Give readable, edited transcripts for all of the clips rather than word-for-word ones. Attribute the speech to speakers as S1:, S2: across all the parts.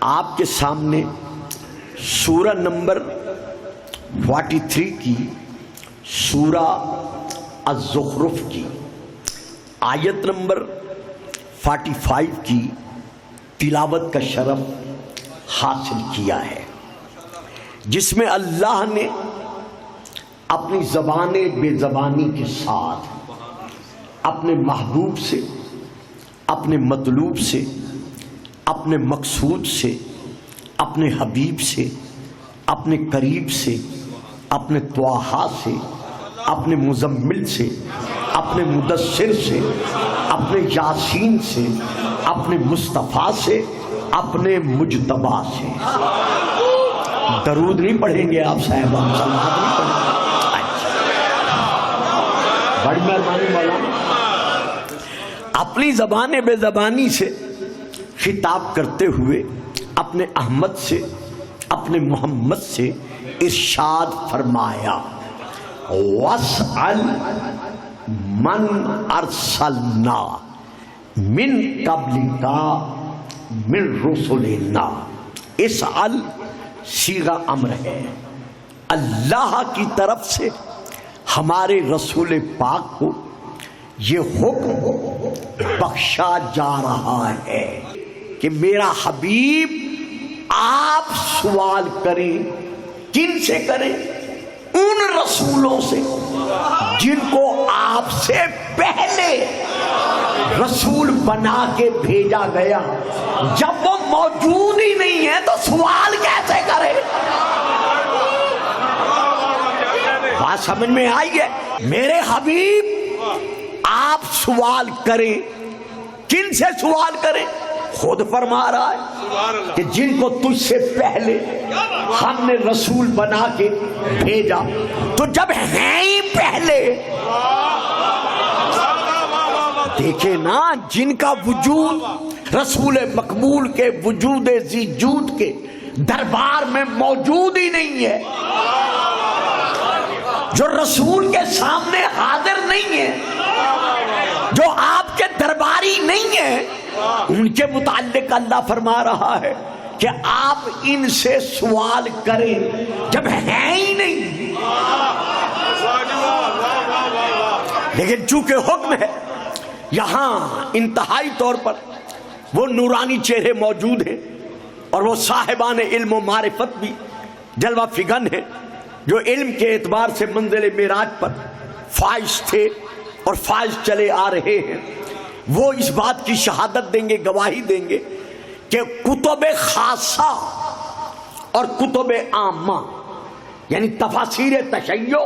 S1: آپ کے سامنے سورہ نمبر 43 کی سورہ الزخرف کی آیت نمبر 45 کی تلاوت کا شرف حاصل کیا ہے، جس میں اللہ نے اپنی زبان بے زبانی کے ساتھ اپنے محبوب سے، اپنے مطلوب سے، اپنے مقصود سے، اپنے حبیب سے، اپنے قریب سے، اپنے طٰہٰ سے، اپنے مزمل سے، اپنے مدثر سے، اپنے یاسین سے، اپنے مصطفیٰ سے، اپنے مجتبیٰ سے۔ درود نہیں پڑھیں گے آپ صاحبان، صلوات نہیں پڑھیں گے؟ بڑی مہربانی مولانا۔ اپنی زبان بے زبانی سے خطاب کرتے ہوئے اپنے احمد سے، اپنے محمد سے ارشاد فرمایا، وَاسْأَلْ مَنْ أَرْسَلْنَا مِنْ قَبْلِكَ مِنْ رُسُلِنَا۔ اسأل صیغہ امر ہے، اللہ کی طرف سے ہمارے رسول پاک کو یہ حکم بخشا جا رہا ہے کہ میرا حبیب آپ سوال کریں۔ کن سے کریں؟ ان رسولوں سے جن کو آپ سے پہلے رسول بنا کے بھیجا گیا۔ جب وہ موجود ہی نہیں ہے تو سوال کیسے کرے؟ بات سمجھ میں آئی ہے؟ میرے حبیب آپ سوال کریں۔ کن سے سوال کریں؟ خود فرما رہا ہے کہ جن کو تجھ سے پہلے ہم نے رسول بنا کے بھیجا، تو جب ہیں ہی پہلے، دیکھیں نا جن کا وجود رسول مقبول کے وجود ذی جود کے دربار میں موجود ہی نہیں ہے، جو رسول کے سامنے حاضر نہیں ہے، جو آپ کے درباری نہیں ہے، ان کے متعلق اللہ فرما رہا ہے کہ آپ ان سے سوال کریں جب ہیں ہی نہیں۔ لیکن چونکہ حکم ہے، یہاں انتہائی طور پر وہ نورانی چہرے موجود ہیں اور وہ صاحبان علم و معرفت بھی جلوہ فگن ہیں، جو علم کے اعتبار سے منزل معراج پر فائز تھے اور فائز چلے آ رہے ہیں۔ وہ اس بات کی شہادت دیں گے، گواہی دیں گے کہ کتب خاصہ اور کتب عامہ، یعنی تفاسیر تشیع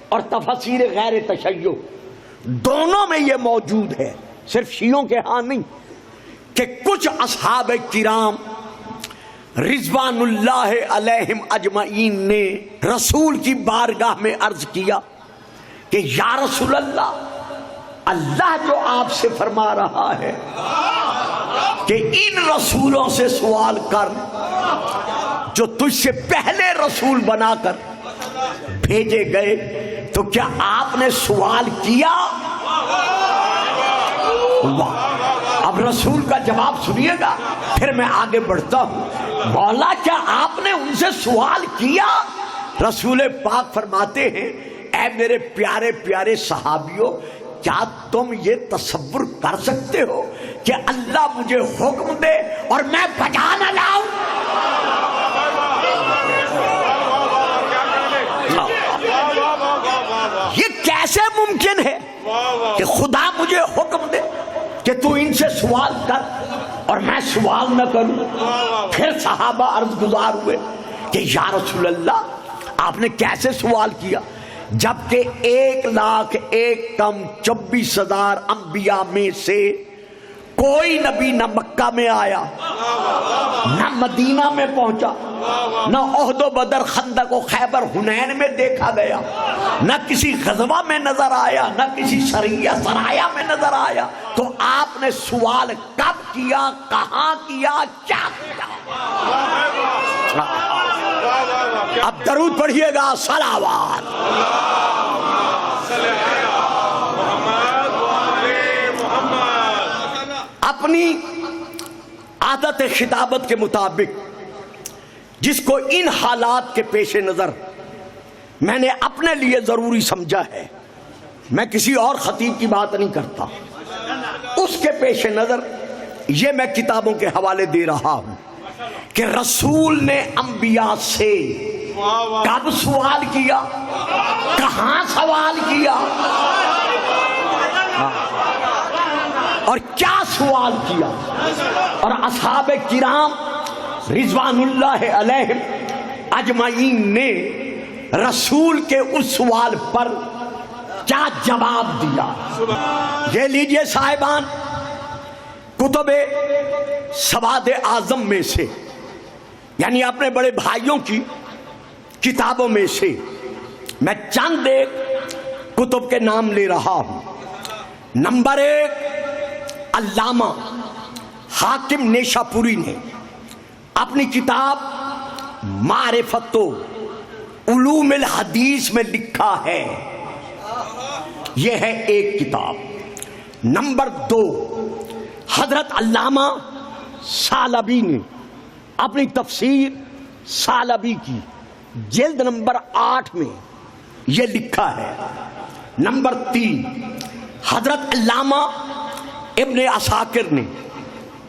S1: اور تفاسیر غیر تشیع، دونوں میں یہ موجود ہے، صرف شیعوں کے ہاں نہیں، کہ کچھ اصحاب کرام رضوان اللہ علیہم اجمعین نے رسول کی بارگاہ میں عرض کیا کہ یا رسول اللہ، اللہ جو آپ سے فرما رہا ہے کہ ان رسولوں سے سوال کر جو تجھ سے پہلے رسول بنا کر بھیجے گئے، تو کیا آپ نے سوال کیا؟ اب رسول کا جواب سنیے گا، پھر میں آگے بڑھتا ہوں۔ مولا کیا آپ نے ان سے سوال کیا؟ رسول پاک فرماتے ہیں، اے میرے پیارے پیارے صحابیوں، کیا تم یہ تصور کر سکتے ہو کہ اللہ مجھے حکم دے اور میں بجا نہ لاؤں؟ یہ کیسے ممکن ہے کہ خدا مجھے حکم دے کہ تو ان سے سوال کر اور میں سوال نہ کروں؟ پھر صحابہ عرض گزار ہوئے کہ یا رسول اللہ، آپ نے کیسے سوال کیا؟ جبکہ 1,01,24,000 انبیاء میں سے کوئی نبی نہ مکہ میں آیا، نہ مدینہ میں پہنچا، نہ احد و بدر خندق و خیبر حنین میں دیکھا گیا، نہ کسی غزوہ میں نظر آیا، نہ کسی سرایہ میں نظر آیا، تو آپ نے سوال کب کیا، کہاں کیا، کیا کیا؟ اب درود پڑھیے گا، صلوات۔ اپنی عادت خطابت کے مطابق جس کو ان حالات کے پیش نظر میں نے اپنے لیے ضروری سمجھا ہے، میں کسی اور خطیب کی بات نہیں کرتا، اس کے پیش نظر یہ میں کتابوں کے حوالے دے رہا ہوں کہ رسول نے انبیاء سے کب سوال کیا، کہاں سوال کیا اور کیا سوال کیا، اور اصحاب کرام رضوان اللہ علیہم اجمعین نے رسول کے اس سوال پر کیا جواب دیا۔ یہ لیجئے صاحبان، کتب سواد اعظم میں سے، یعنی اپنے بڑے بھائیوں کی کتابوں میں سے میں چند ایک کتب کے نام لے رہا ہوں۔ نمبر 1، علامہ حاکم نیشاپوری نے اپنی کتاب معرفت علوم الحدیث میں لکھا ہے، یہ ہے ایک کتاب۔ نمبر 2، حضرت علامہ ثعلبی نے اپنی تفسیر ثعلبی کی جلد نمبر 8 میں یہ لکھا ہے۔ نمبر 3، حضرت علامہ ابن عساکر نے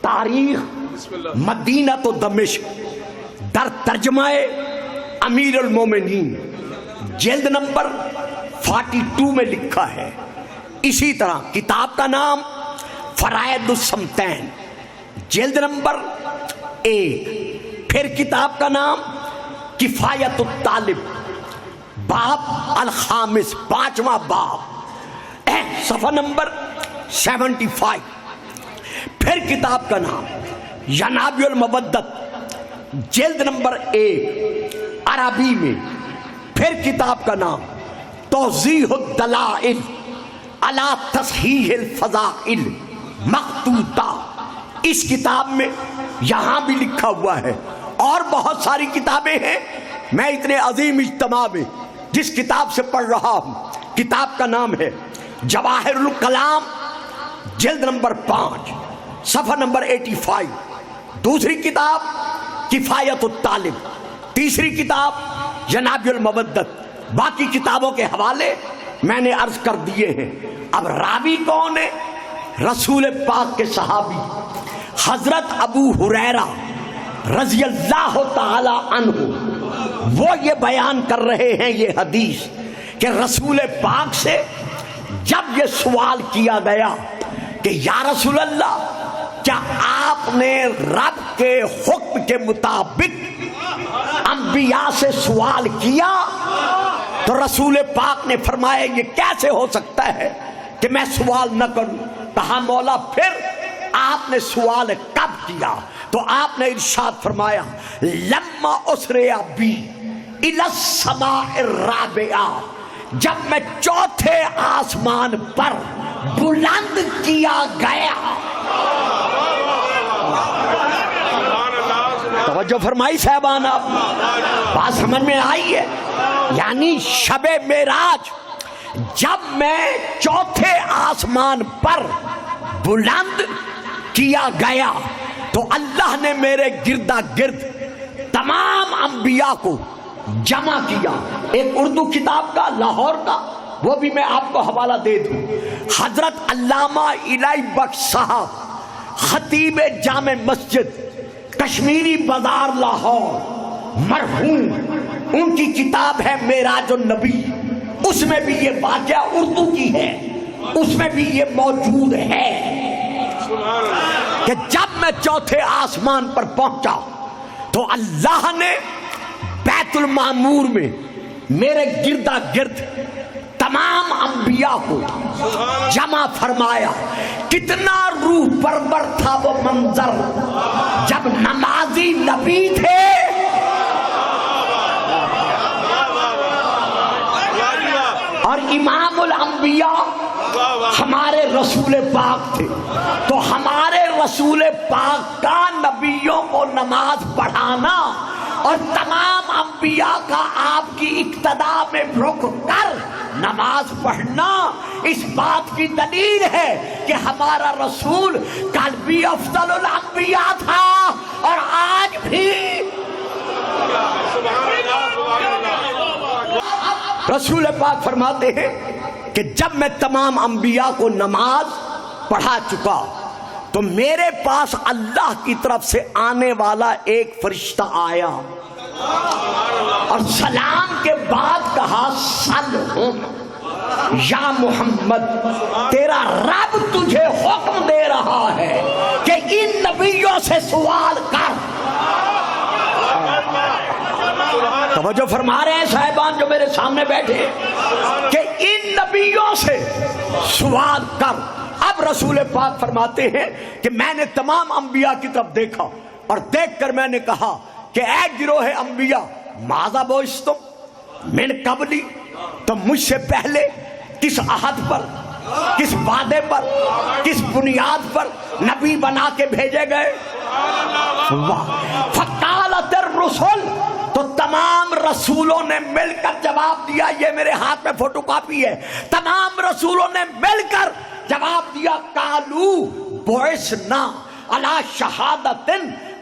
S1: تاریخ مدینہ و دمشق در ترجمہ امیر المومنین جلد نمبر 42 میں لکھا ہے۔ اسی طرح کتاب کا نام فرائد السمتین جلد نمبر 1، پھر کتاب کا نام کفایت الطالب باب الخامس، 5واں باب، صفحہ نمبر 75، پھر کتاب کا نام ینابع المودت جلد نمبر 1 عربی میں، پھر کتاب کا نام توضیح الدلائل علی تصحیح الفضائل مخطوطہ، اس کتاب میں یہاں بھی لکھا ہوا ہے۔ اور بہت ساری کتابیں ہیں، میں اتنے عظیم اجتماع میں جس کتاب سے پڑھ رہا ہوں، کتاب کا نام ہے جواہر الکلام جلد نمبر 5 صفحہ نمبر 85، دوسری کتاب کفایت الطالب، تیسری کتاب ینابع المودت۔ باقی کتابوں کے حوالے میں نے عرض کر دیے ہیں۔ اب راوی کون ہے؟ رسول پاک کے صحابی حضرت ابو ہریرہ رضی اللہ تعالی عنہ، وہ یہ بیان کر رہے ہیں یہ حدیث کہ رسول پاک سے جب یہ سوال کیا گیا کہ یا رسول اللہ، کیا آپ نے رب کے حکم کے مطابق انبیاء سے سوال کیا؟ تو رسول پاک نے فرمایا یہ کیسے ہو سکتا ہے کہ میں سوال نہ کروں؟ کہا مولا پھر آپ نے سوال کب کیا؟ تو آپ نے ارشاد فرمایا لما اسریا بی الی السماء الرابعہ، جب میں چوتھے آسمان پر بلند کیا گیا۔ توجہ فرمائی صاحبان، آپ بات سمجھ میں آئی ہے؟ یعنی شب معراج جب میں چوتھے آسمان پر بلند کیا گیا تو اللہ نے میرے گردا گرد تمام انبیاء کو جمع کیا۔ ایک اردو کتاب کا لاہور کا، وہ بھی میں آپ کو حوالہ دے دوں، حضرت علامہ الہی بخش صاحب خطیب جامع مسجد کشمیری بازار لاہور مرحوم، ان کی کتاب ہے معراج النبی، اس میں بھی یہ واقعہ اردو کی ہے، اس میں بھی یہ موجود ہے کہ جب میں چوتھے آسمان پر پہنچا تو اللہ نے بیت المعمور میں میرے گردا گرد تمام انبیاء کو جمع فرمایا۔ کتنا روح پرور تھا وہ منظر جب نمازی نبی تھے اور امام الانبیاء ہمارے رسول پاک تھے، تو ہمارے رسول پاک کا نبیوں کو نماز پڑھانا اور تمام انبیاء انبیاء کا آپ کی اقتداء میں رک کر نماز پڑھنا اس بات کی دلیل ہے کہ ہمارا رسول کل بھی افضل الانبیاء تھا اور آج بھی رسول پاک فرماتے ہیں کہ جب میں تمام انبیاء کو نماز پڑھا چکا تو میرے پاس اللہ کی طرف سے آنے والا ایک فرشتہ آیا اور سلام کے بعد کہا سلام یا محمد، تیرا رب تجھے حکم دے رہا ہے کہ ان نبیوں سے سوال کر۔ توجہ فرما رہے ہیں صاحبان جو میرے سامنے بیٹھے کہ ان نبیوں سے سوال کر۔ اب رسول پاک فرماتے ہیں کہ میں نے تمام انبیاء کی طرف دیکھا اور دیکھ کر میں نے کہا کہ اے گروہ انبیاء، ماذا بعثتم من قبلی، تم مجھ سے پہلے کس عہد پر، کس وعدے پر، کس بنیاد پر نبی بنا کے بھیجے گئے؟ فقالت الرسل، تو تمام رسولوں نے مل کر جواب دیا، یہ میرے ہاتھ میں فوٹو کاپی ہے، تمام رسولوں نے مل کر جواب دیا، قالو بعثنا علی شہادت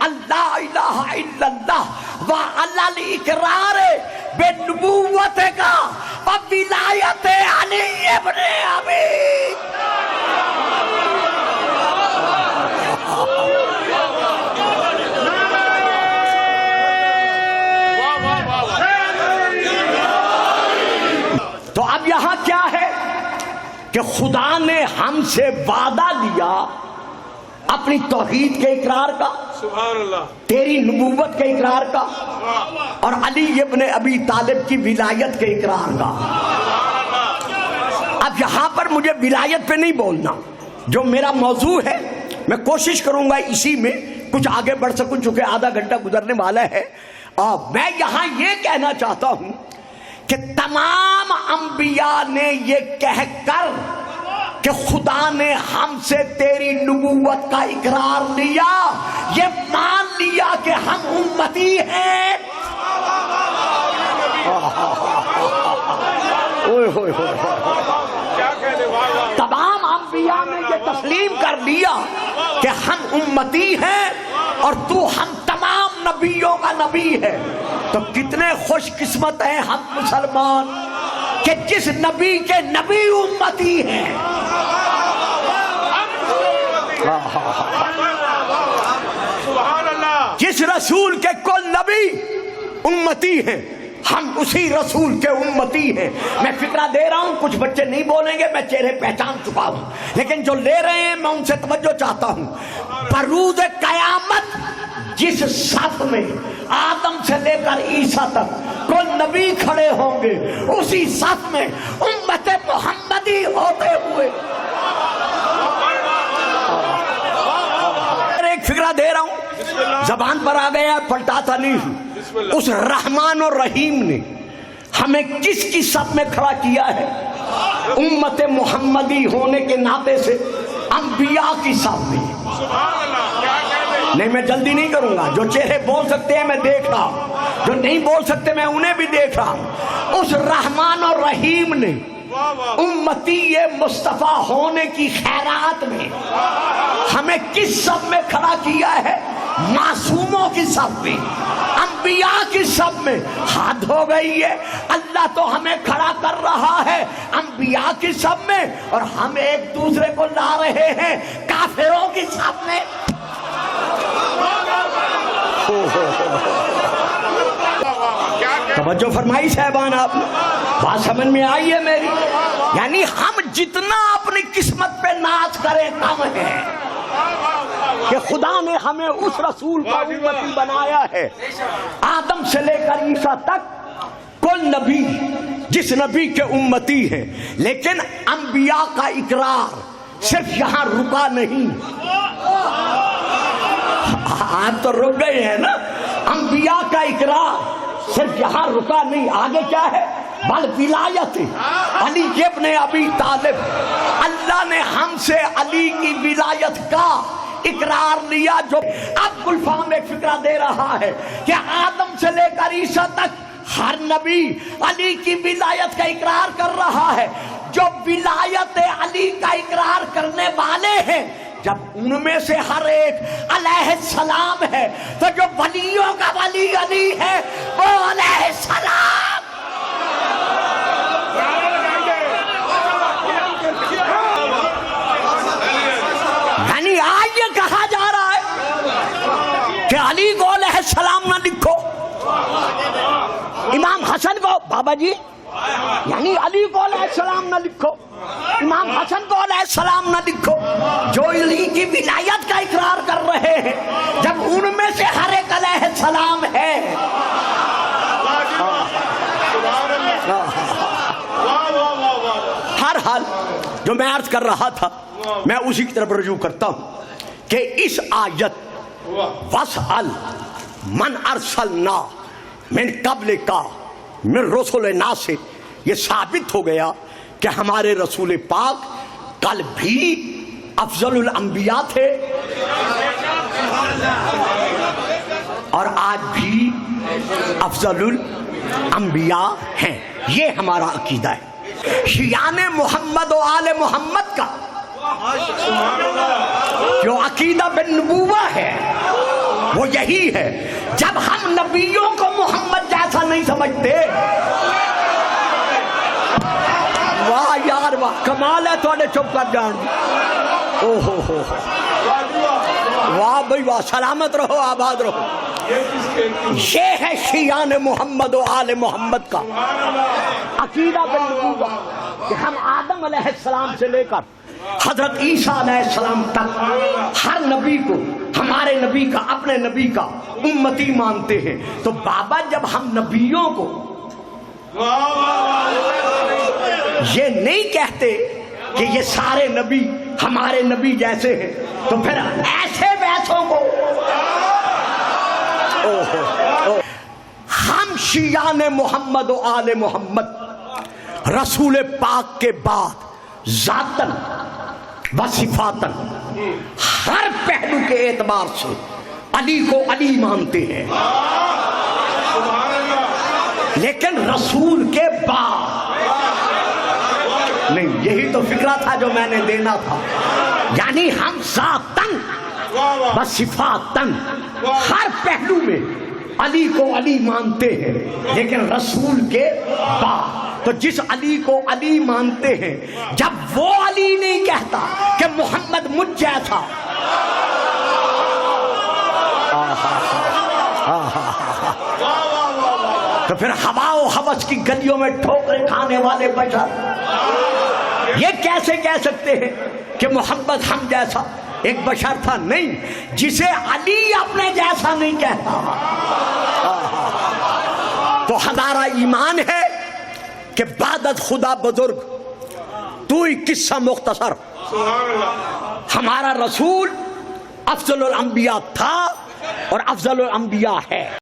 S1: اللہ الہ الا اللہ وعلی الاقرار بنبوت کا وولایت علی ابن ابی۔ تو اب یہاں کیا ہے کہ خدا نے ہم سے وعدہ لیا اپنی توحید کے اقرار کا، سبحان اللہ، تیری نبوت کے اقرار کا، اور علی ابن ابی طالب کی ولایت کے اقرار کا۔ اب یہاں پر مجھے ولایت پہ نہیں بولنا، جو میرا موضوع ہے میں کوشش کروں گا اسی میں کچھ آگے بڑھ سکوں، چونکہ آدھا گھنٹہ گزرنے والا ہے۔ اور میں یہاں یہ کہنا چاہتا ہوں کہ تمام انبیاء نے یہ کہہ کر کہ خدا نے ہم سے تیری نبوت کا اقرار لیا، یہ مان لیا کہ ہم امتی ہیں۔ تمام انبیاء نے یہ تسلیم کر لیا کہ ہم امتی ہیں اور تو ہم تمام نبیوں کا نبی ہے۔ تو کتنے خوش قسمت ہیں ہم مسلمان کہ جس نبی کے نبی امتی ہیں۔ جس رسول کے کل نبی امتی ہیں، ہم اسی رسول کے امتی ہیں۔ میں فکرہ دے رہا ہوں، کچھ بچے نہیں بولیں گے، میں چہرے پہچان چکا ہوں، لیکن جو لے رہے ہیں میں ان سے توجہ چاہتا ہوں۔ بروز قیامت جس صف میں آدم سے لے کر عیسیٰ تک کوئی نبی کھڑے ہوں گے، اسی صف میں امت محمدی ہوتے ہوئے۔ ایک فکرہ دے رہا ہوں، زبان پر آ گیا، پلٹاتا نہیں ہوں۔ اس رحمان اور رحیم نے ہمیں کس کی صف میں کھڑا کیا ہے؟ امت محمدی ہونے کے ناطے سے انبیاء کی صف میں۔ نہیں، میں جلدی نہیں کروں گا، جو چہرے بول سکتے ہیں میں دیکھ رہا ہوں، جو نہیں بول سکتے میں انہیں بھی دیکھ رہا ہوں۔ اس رحمان اور رحیم نے امتی مصطفیٰ ہونے کی خیرات میں ہمیں کس صف میں کھڑا کیا ہے؟ معصوموں کی صف میں، انبیاء کی صف میں۔ حد ہو گئی ہے، اللہ تو ہمیں کھڑا کر رہا ہے انبیاء کی صف میں، اور ہم ایک دوسرے کو لا رہے ہیں کافروں کی صف میں۔ توجہ فرمائی صاحبان، آپ بات سمجھ میں آئی ہے میری؟ یعنی ہم جتنا اپنی قسمت پہ ناز کریں کم ہے کہ خدا نے ہمیں اس رسول کا امتی بنایا ہے۔ آدم سے لے کر عیسیٰ تک کل نبی جس نبی کے امتی ہیں، لیکن انبیاء کا اقرار صرف یہاں رکا نہیں۔ آپ تو رک گئے ہیں نا، انبیاء کا اقرار صرف یہاں رکا نہیں، آگے کیا ہے؟ بل ولایت علی ابن ابی طالب، اللہ نے ہم سے علی کی ولایت کا اقرار لیا۔ جو اب گلفام ایک فکرہ دے رہا ہے کہ آدم سے لے کر عیسیٰ تک ہر نبی علی کی ولایت کا اقرار کر رہا ہے. جو ولایت علی کا اقرار کرنے والے ہیں جب ان میں سے ہر ایک علیہ السلام ہے تو جو ولیوں کا ولی علی ہے وہ علیہ السلام. یعنی آج یہ کہا جا رہا ہے کہ علی کو علیہ السلام نہ لکھو, امام حسن کو بابا جی یعنی علی کو علیہ السلام نہ لکھو, امام حسن کو علیہ السلام نہ لکھو. جو علی کی ولایت کا اقرار کر رہے ہیں جب ان میں سے ہر ایک علیہ السلام ہے. ہر حال جو میں عرض کر رہا تھا میں اسی کی طرف رجوع کرتا ہوں کہ اس آیت وَاسْأَلْ مَنْ أَرْسَلْنَا مِنْ قَبْلِكَ مِنْ رُسُلِنَا سے یہ ثابت ہو گیا کہ ہمارے رسول پاک کل بھی افضل الانبیاء تھے اور آج بھی افضل الانبیاء ہیں. یہ ہمارا عقیدہ ہے. شیعان محمد و آل محمد کا جو عقیدہ بالنبوہ ہے وہ یہی ہے. جب ہم نبیوں کو محمد جیسا نہیں سمجھتے, واہ یار واہ کمال ہے تھوڑے چپ کر جان, او ہو واہ بھائی واہ, سلامت رہو آباد رہو. یہ ہے شیعان محمد و آل محمد کا عقیدہ بالنبوہ کہ ہم آدم علیہ السلام سے لے کر حضرت عیسیٰ علیہ السلام تک ہر نبی کو ہمارے نبی کا اپنے نبی کا امتی مانتے ہیں. تو بابا جب ہم نبیوں کو یہ نہیں کہتے کہ یہ سارے نبی ہمارے نبی جیسے ہیں تو پھر ایسے ویسوں کو ہم شیعان محمد و آل محمد رسول پاک کے بعد ذاتاً و صفاتاً ہر پہلو کے اعتبار سے علی کو علی مانتے ہیں, لیکن رسول کے بعد نہیں. یہی تو فکرہ تھا جو میں نے دینا تھا. یعنی ہم ذاتاً و صفاتاً ہر پہلو میں علی کو علی مانتے ہیں لیکن رسول کے بعد. تو جس علی کو علی مانتے ہیں جب وہ علی نہیں کہتا کہ محمد مجھ جیسا, تو پھر ہوا و ہوس کی گلیوں میں ٹھوکریں کھانے والے بشر یہ کیسے کہہ سکتے ہیں کہ محمد ہم جیسا ایک بشر تھا؟ نہیں, جسے علی اپنے جیسا نہیں کہتا. تو ہمارا ایمان ہے کہ بعد از خدا بزرگ تو ہی قصہ مختصر ہمارا رسول افضل الانبیاء تھا اور افضل الانبیاء ہے.